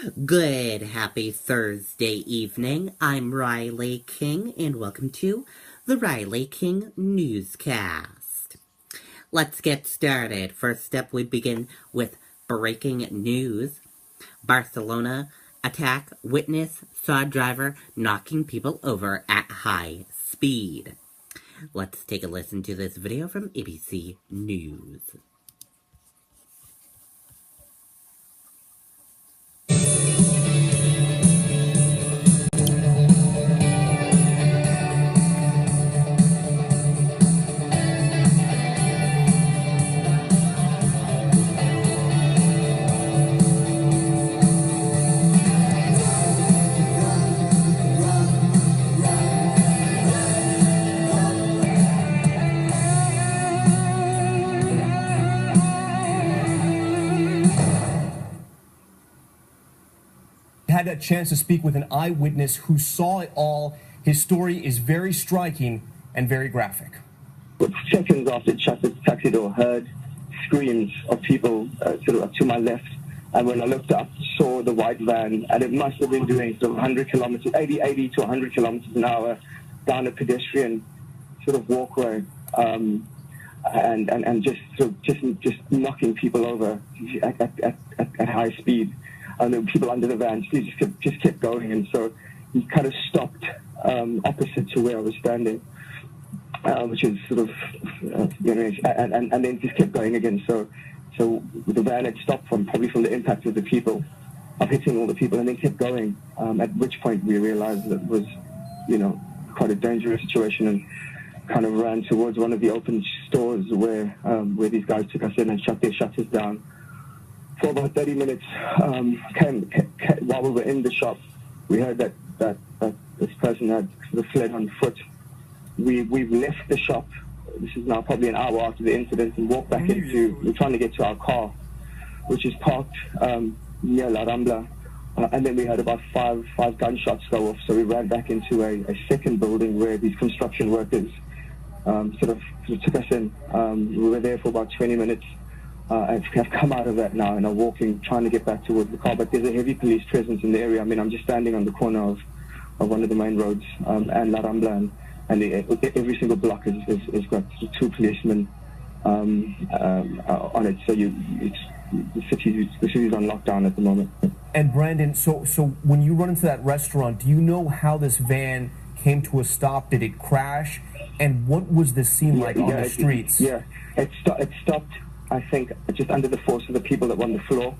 Good, happy Thursday evening. I'm Riley King, and welcome to the Riley King Newscast. Let's get started. First up, we begin with breaking news. Barcelona attack, witness saw driver knocking people over at high speed. Let's take a listen to this video from ABC News. Had a chance to speak with an eyewitness who saw it all. His story is very striking and very graphic. Seconds after it shut the taxi door, heard screams of people sort of to my left. And when I looked up, saw the white van, and it must have been doing sort of 100 kilometers, 80 to 100 kilometers an hour down a pedestrian sort of walkway, and just knocking people over at high speed. And there were people under the van, so he just kept going, and so he kind of stopped opposite to where I was standing, which is sort of, and then just kept going again. So the van had stopped probably from the impact of the people, of hitting all the people, and then kept going. At which point we realized that it was, quite a dangerous situation, and kind of ran towards one of the open stores where these guys took us in and shut their shutters down. For about 30 minutes, while we were in the shop, we heard that this person had sort of fled on foot. We've left the shop. This is now probably an hour after the incident, and walked back we're trying to get to our car, which is parked near La Rambla. And then we heard about five gunshots go off, so we ran back into a second building where these construction workers sort of took us in. We were there for about 20 minutes. I've come out of that now and are walking, trying to get back towards the car, but there's a heavy police presence in the area. I mean, I'm just standing on the corner of one of the main roads and La Rambla, and every single block has got two policemen on it. So the city's on lockdown at the moment. And Brandon, so when you run into that restaurant, do you know how this van came to a stop? Did it crash? And what was the scene like on the streets? It stopped, I think, just under the force of the people that were on the floor,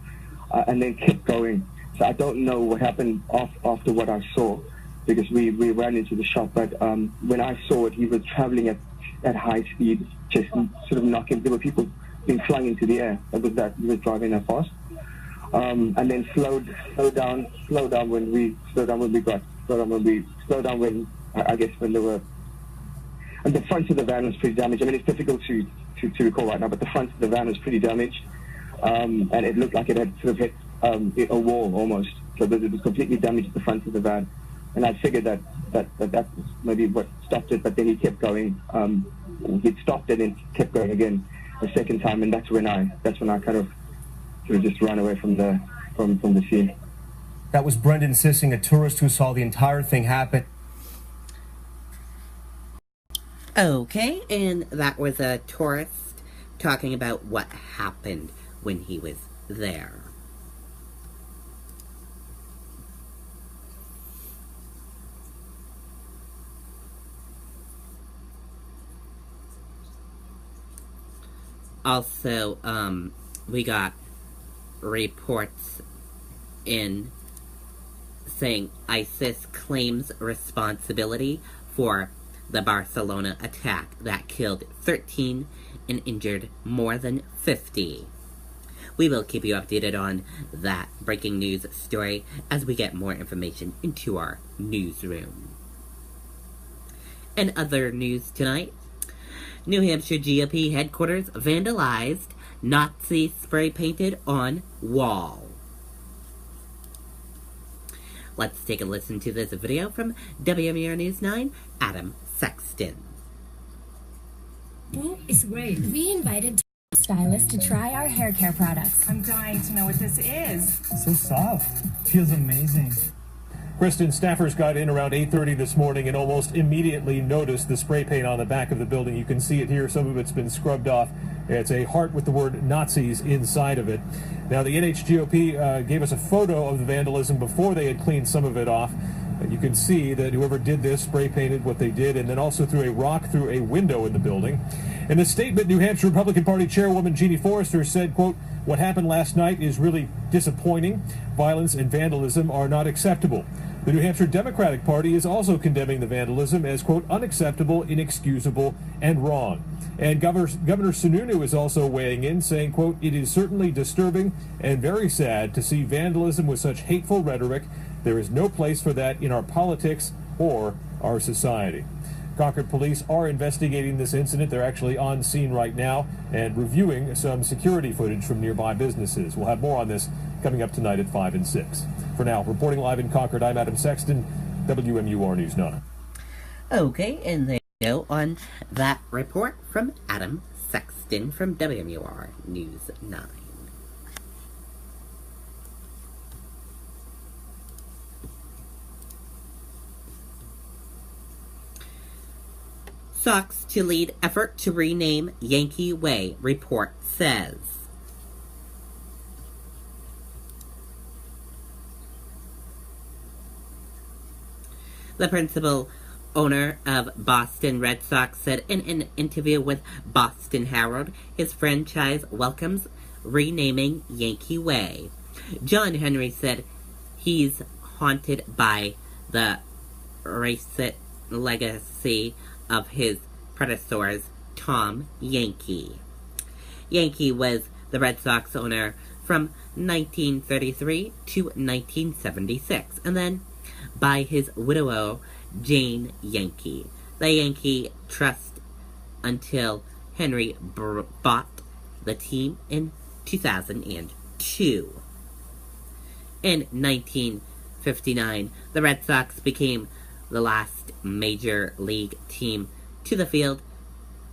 and then kept going. So I don't know what happened after what I saw, because we ran into the shop. But when I saw it, he was traveling at high speed, just sort of knocking. There were people being flung into the air. He was driving that fast, and then slowed down when I guess when there were. And the front of the van was pretty damaged. I mean, it's difficult to recall right now, but the front of the van was pretty damaged, and it looked like it had sort of hit a wall almost. So it was completely damaged at the front of the van, and I figured that was maybe what stopped it. But then he kept going. He'd stopped it and kept going again a second time, and that's when I kind of sort of just ran away from the scene. That was Brendan Sissing, a tourist who saw the entire thing happen. Okay, and that was a tourist talking about what happened when he was there. Also, we got reports in saying ISIS claims responsibility for the Barcelona attack that killed 13 and injured more than 50. We will keep you updated on that breaking news story as we get more information into our newsroom. And other news tonight, New Hampshire GOP headquarters vandalized, Nazi spray painted on wall. Let's take a listen to this video from WMER News 9, Adam Sexton. Well, it's great. We invited hairstylist to try our hair care products. I'm dying to know what this is. So soft. Feels amazing. Kristen, staffers got in around 8:30 this morning and almost immediately noticed the spray paint on the back of the building. You can see it here. Some of it's been scrubbed off. It's a heart with the word Nazis inside of it. Now, the NHGOP gave us a photo of the vandalism before they had cleaned some of it off. You can see that whoever did this spray painted what they did and then also threw a rock through a window in the building. In a statement, New Hampshire Republican Party Chairwoman Jeannie Forrester said, quote, "What happened last night is really disappointing. Violence and vandalism are not acceptable." The New Hampshire Democratic Party is also condemning the vandalism as, quote, "unacceptable, inexcusable, and wrong." And Governor Sununu is also weighing in, saying, quote, "It is certainly disturbing and very sad to see vandalism with such hateful rhetoric. There is no place for that in our politics or our society." Concord police are investigating this incident. They're actually on scene right now and reviewing some security footage from nearby businesses. We'll have more on this coming up tonight at 5 and 6. For now, reporting live in Concord, I'm Adam Sexton, WMUR News 9. Okay, and there you go on that report from Adam Sexton from WMUR News 9. Sox to lead effort to rename Yankee Way, report says. The principal owner of Boston Red Sox said in an interview with Boston Herald his franchise welcomes renaming Yankee Way. John Henry said he's haunted by the racist legacy of his predecessors, Tom Yankee. Yankee was the Red Sox owner from 1933 to 1976, and then by his widow, Jane Yankee. The Yankee Trust until Henry bought the team in 2002. In 1959, the Red Sox became the last major league team to the field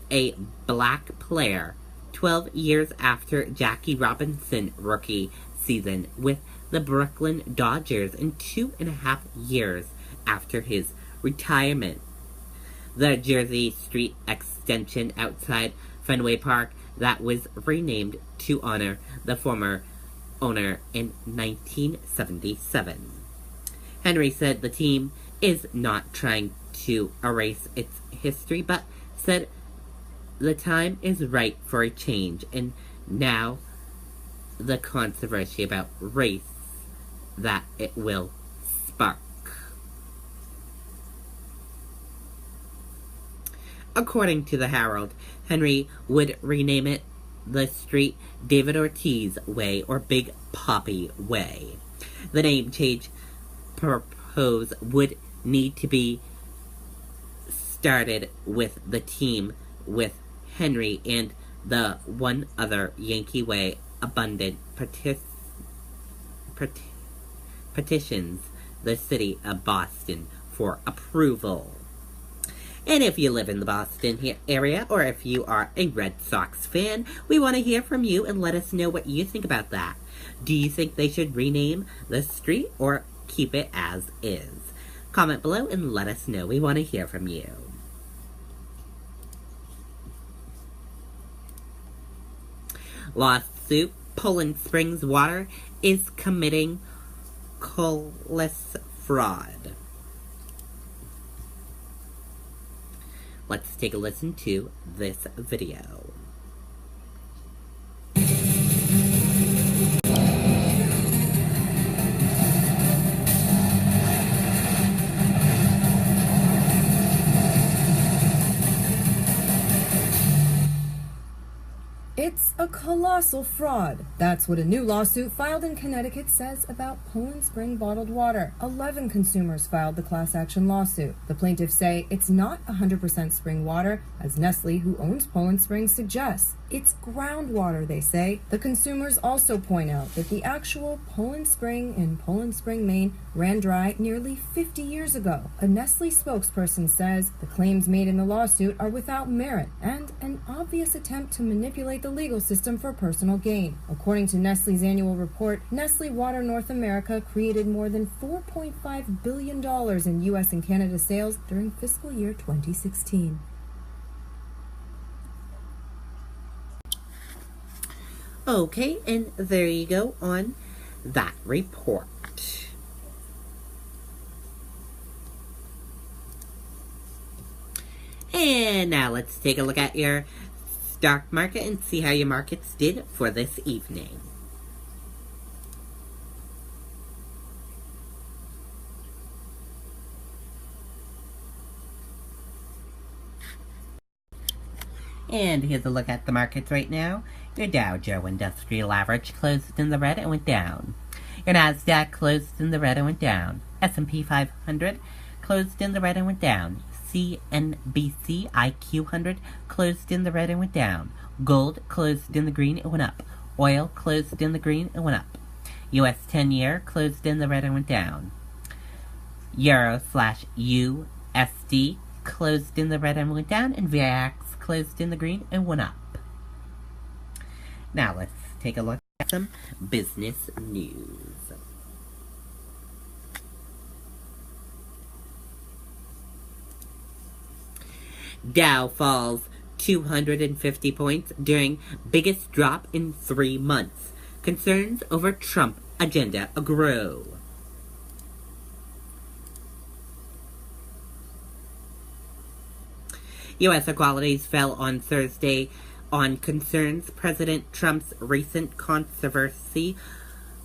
a black player 12 years after Jackie Robinson rookie season with the Brooklyn Dodgers and 2.5 years after his retirement. The Jersey Street extension outside Fenway Park that was renamed to honor the former owner in 1977. Henry said the team is not trying to erase its history, but said the time is right for a change, and now the controversy about race that it will spark. According to the Herald, Henry would rename it the street David Ortiz Way or Big Poppy Way. The name change proposed would need to be started with the team with Henry and the one other Yankee Way abundant petitions the city of Boston for approval. And if you live in the Boston area, or if you are a Red Sox fan, we want to hear from you and let us know what you think about that. Do you think they should rename the street or keep it as is? Comment below and let us know. We want to hear from you. Lawsuit: Poland Springs Water is committing callous fraud. Let's take a listen to this video. It's a colossal fraud. That's what a new lawsuit filed in Connecticut says about Poland Spring bottled water. 11 consumers filed the class action lawsuit. The plaintiffs say it's not 100% spring water, as Nestle, who owns Poland Spring, suggests. It's groundwater, they say. The consumers also point out that the actual Poland Spring in Poland Spring, Maine, ran dry nearly 50 years ago. A Nestle spokesperson says the claims made in the lawsuit are without merit and an obvious attempt to manipulate the legal system for personal gain. According to Nestle's annual report, Nestle Water North America created more than $4.5 billion in U.S. and Canada sales during fiscal year 2016. Okay, and there you go on that report. And now let's take a look at your stock market and see how your markets did for this evening. And here's a look at the markets right now. Your Dow Jones Industrial Average closed in the red and went down. Your Nasdaq closed in the red and went down. S&P 500 closed in the red and went down. CNBC IQ 100 closed in the red and went down. Gold closed in the green and went up. Oil closed in the green and went up. US 10-year closed in the red and went down. Euro/USD closed in the red and went down. And VIX closed in the green and went up. Now let's take a look at some business news. Dow falls 250 points during biggest drop in 3 months. Concerns over Trump agenda grow. U.S. equalities fell on Thursday on concerns President Trump's recent controversy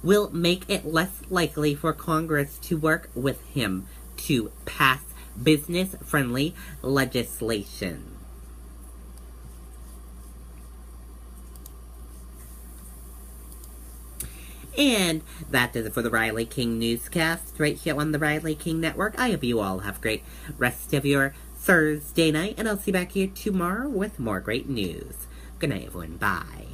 will make it less likely for Congress to work with him to pass business-friendly legislation. And that does it for the Riley King Newscast right here on the Riley King Network. I hope you all have a great rest of your Thursday night, and I'll see you back here tomorrow with more great news. Good night, everyone. Bye.